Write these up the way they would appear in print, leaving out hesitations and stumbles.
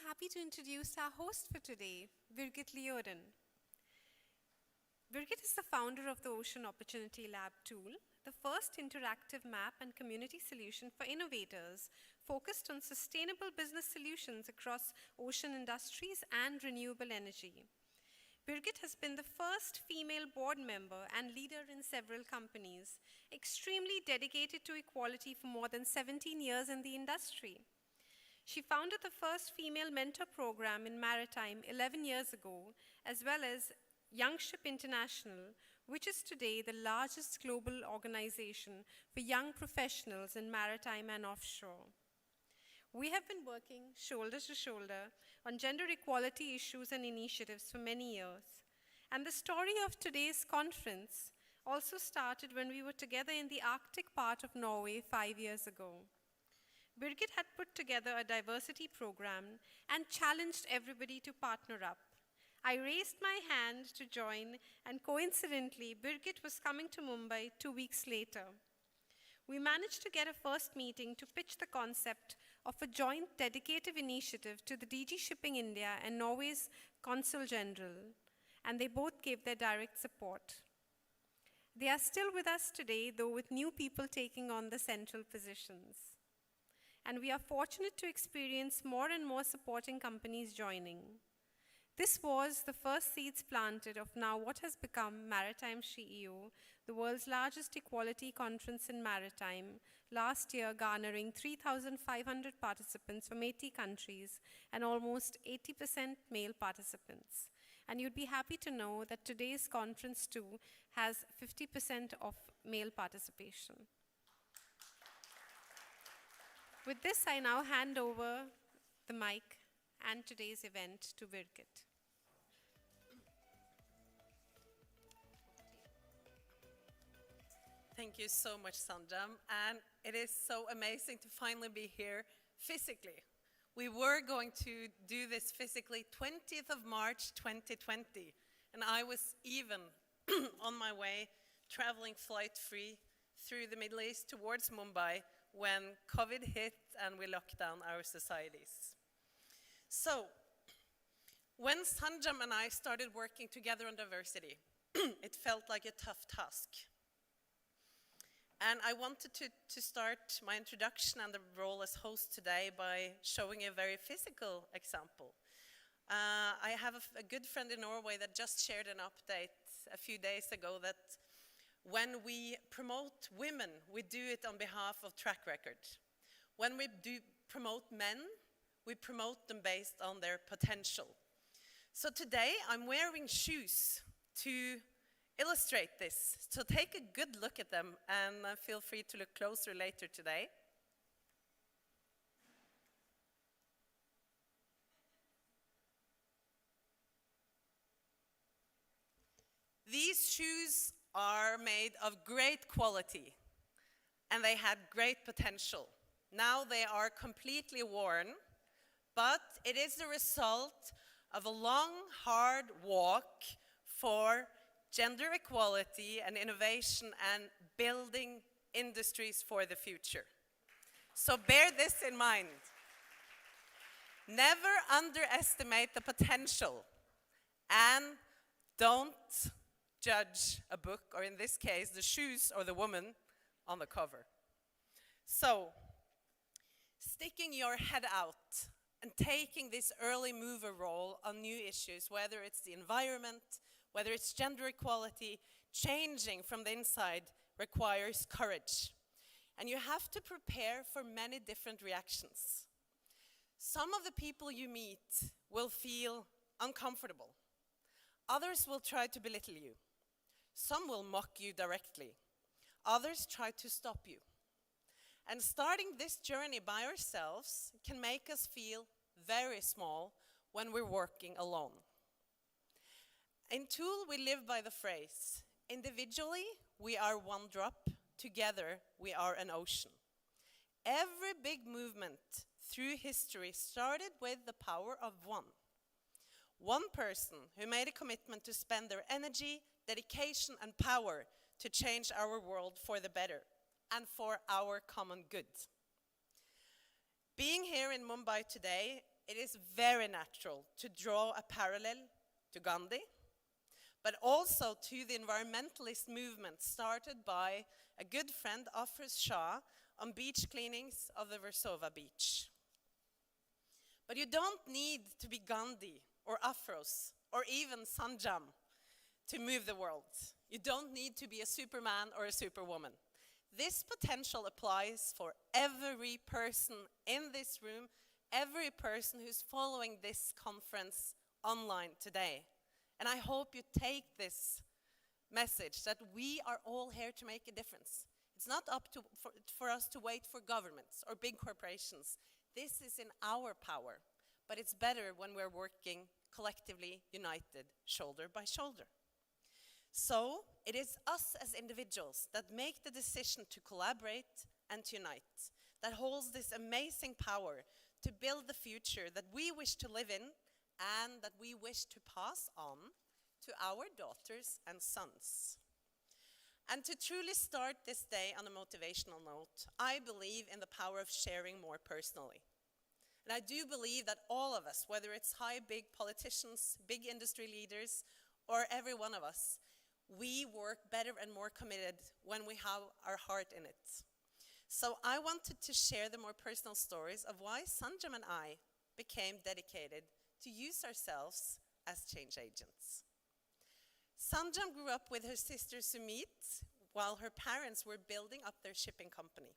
happy to introduce our host for today, Birgit Liodden. Birgit is the founder of the Ocean Opportunity Lab tool, the first interactive map and community solution for innovators focused on sustainable business solutions across ocean industries and renewable energy. Birgit has been the first female board member and leader in several companies, extremely dedicated to equality for more than 17 years in the industry. She founded the first female mentor program in maritime 11 years ago, as well as Young Ship International, which is today the largest global organization for young professionals in maritime and offshore. We have been working shoulder to shoulder on gender equality issues and initiatives for many years. And the story of today's conference also started when we were together in the Arctic part of Norway 5 years ago. Birgit had put together a diversity program and challenged everybody to partner up. I raised my hand to join, and coincidentally, Birgit was coming to Mumbai 2 weeks later. We managed to get a first meeting to pitch the concept of a joint dedicated initiative to the DG Shipping India and Norway's Consul General, and they both gave their direct support. They are still with us today, though with new people taking on the central positions. And we are fortunate to experience more and more supporting companies joining. This was the first seeds planted of now what has become Maritime SheEO, the world's largest equality conference in maritime, last year garnering 3,500 participants from 80 countries and almost 80% male participants. And you'd be happy to know that today's conference too has 50% of male participation. With this, I now hand over the mic and today's event to Birgit. Thank you so much, Sanjam. And it is so amazing to finally be here physically. We were going to do this physically 20th of March 2020. And I was even on my way traveling flight-free through the Middle East towards Mumbai when COVID hit and we locked down our societies. So, when Sanjam and I started working together on diversity, it felt like a tough task. And I wanted to start my introduction and the role as host today by showing a very physical example. I have a good friend in Norway that just shared an update a few days ago that when we promote women, we do it on behalf of track record. When we do promote men, we promote them based on their potential. So today I'm wearing shoes to illustrate this. So take a good look at them and feel free to look closer later today. These shoes are made of great quality and they had great potential. Now they are completely worn, but it is the result of a long, hard walk for gender equality and innovation and building industries for the future. So bear this in mind. Never underestimate the potential and don't judge a book, or in this case, the shoes or the woman on the cover. So, sticking your head out and taking this early mover role on new issues, whether it's the environment, whether it's gender equality, changing from the inside requires courage. And you have to prepare for many different reactions. Some of the people you meet will feel uncomfortable. Others will try to belittle you. Some will mock you directly. Others try to stop you. And starting this journey by ourselves can make us feel very small when we're working alone. In Tool, we live by the phrase, individually, we are one drop, together, we are an ocean. Every big movement through history started with the power of one. One person who made a commitment to spend their energy, dedication, and power to change our world for the better and for our common good. Being here in Mumbai today it is very natural to draw a parallel to Gandhi, but also to the environmentalist movement started by a good friend, Afroz Shah, on beach cleanings of the Versova beach. But you don't need to be Gandhi or Afroz or even Sanjam to move the world. You don't need to be a Superman or a Superwoman. This potential applies for every person in this room, every person who's following this conference online today. And I hope you take this message that we are all here to make a difference. It's not up to, for us to wait for governments or big corporations. This is in our power, but it's better when we're working collectively, united, shoulder by shoulder. So it is us as individuals that make the decision to collaborate and to unite, that holds this amazing power to build the future that we wish to live in and that we wish to pass on to our daughters and sons. And to truly start this day on a motivational note, I believe in the power of sharing more personally. And I do believe that all of us, whether it's big politicians, big industry leaders, or every one of us, we work better and more committed when we have our heart in it. So I wanted to share the more personal stories of why Sanjam and I became dedicated to use ourselves as change agents. Sanjam grew up with her sister Sumit while her parents were building up their shipping company.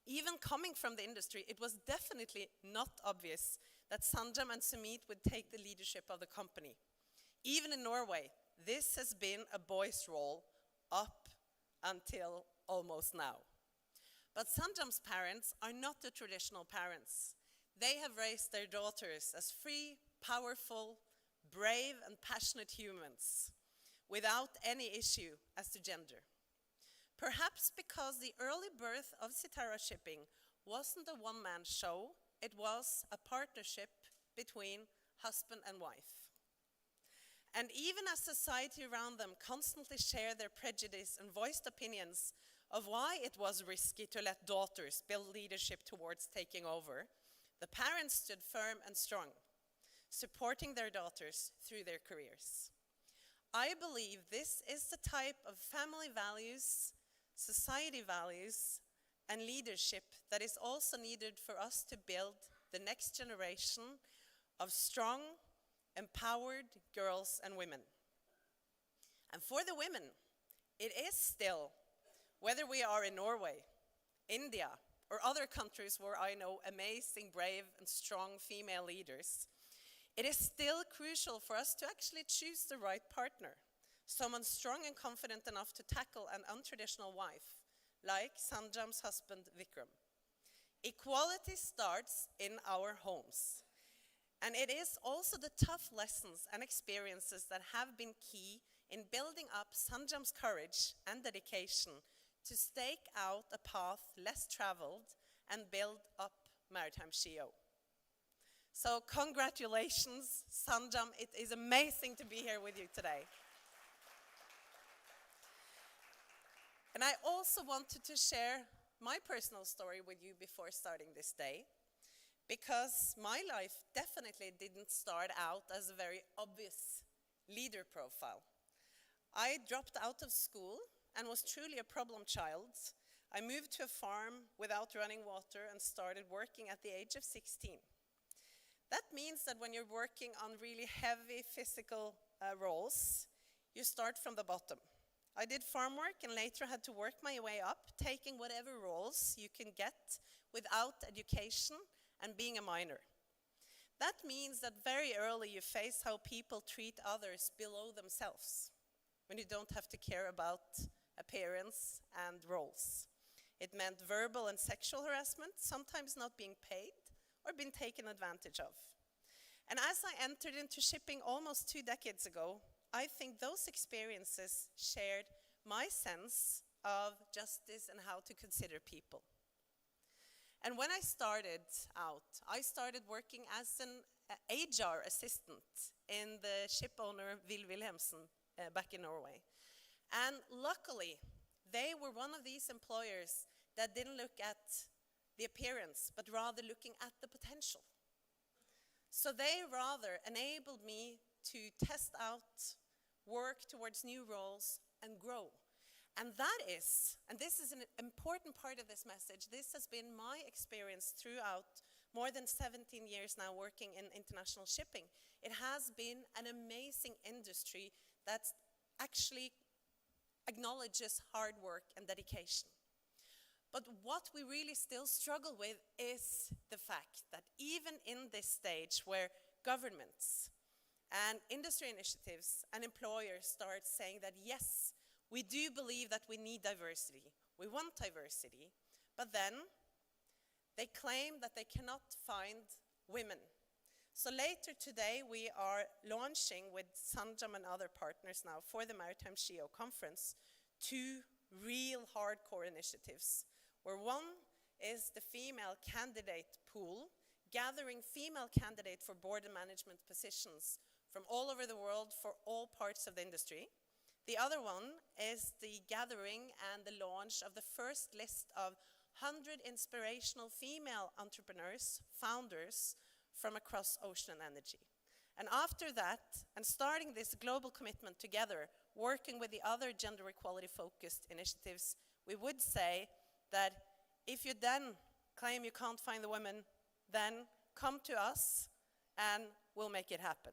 Even coming from the industry, it was definitely not obvious that Sanjam and Sumit would take the leadership of the company. Even in Norway, this has been a boy's role up until almost now. But Sanjam's parents are not the traditional parents. They have raised their daughters as free, powerful, brave and passionate humans without any issue as to gender. Perhaps because the early birth of Sitara Shipping wasn't a one-man show, it was a partnership between husband and wife. And even as society around them constantly shared their prejudice and voiced opinions of why it was risky to let daughters build leadership towards taking over, the parents stood firm and strong, supporting their daughters through their careers. I believe this is the type of family values, society values, and leadership that is also needed for us to build the next generation of strong, empowered girls and women. And for the women, it is still, whether we are in Norway, India, or other countries where I know amazing, brave, and strong female leaders, it is still crucial for us to actually choose the right partner, someone strong and confident enough to tackle an untraditional wife, like Sanjam's husband, Vikram. Equality starts in our homes. And it is also the tough lessons and experiences that have been key in building up Sanjam's courage and dedication to stake out a path less traveled and build up Maritime SheEO. So congratulations, Sanjam. It is amazing to be here with you today. And I also wanted to share my personal story with you before starting this day, because my life definitely didn't start out as a very obvious leader profile. I dropped out of school and was truly a problem child. I moved to a farm without running water and started working at the age of 16. That means that when you're working on really heavy physical roles, you start from the bottom. I did farm work and later had to work my way up, taking whatever roles you can get without education and being a minor. That means that very early you face how people treat others below themselves, when you don't have to care about appearance and roles. It meant verbal and sexual harassment, sometimes not being paid or being taken advantage of. And as I entered into shipping almost 2 decades ago, I think those experiences shared my sense of justice and how to consider people. And when I started out, I started working as an HR assistant in the ship owner Will Wilhelmsen back in Norway. And luckily, they were one of these employers that didn't look at the appearance, but rather looking at the potential. So they rather enabled me to test out, work towards new roles, and grow. And that is, and this is an important part of this message, this has been my experience throughout more than 17 years now working in international shipping. It has been an amazing industry that actually acknowledges hard work and dedication. But what we really still struggle with is the fact that even in this stage where governments and industry initiatives and employers start saying that yes, we do believe that we need diversity, we want diversity, but then they claim that they cannot find women. So later today we are launching with Sanjam and other partners now for the Maritime SheEO Conference 2 real hardcore initiatives, where one is the female candidate pool, gathering female candidates for board and management positions from all over the world for all parts of the industry. The other one is the gathering and the launch of the first list of 100 inspirational female entrepreneurs, founders from across ocean and energy. And after that, and starting this global commitment together, working with the other gender equality focused initiatives, we would say that if you then claim you can't find the women, then come to us and we'll make it happen.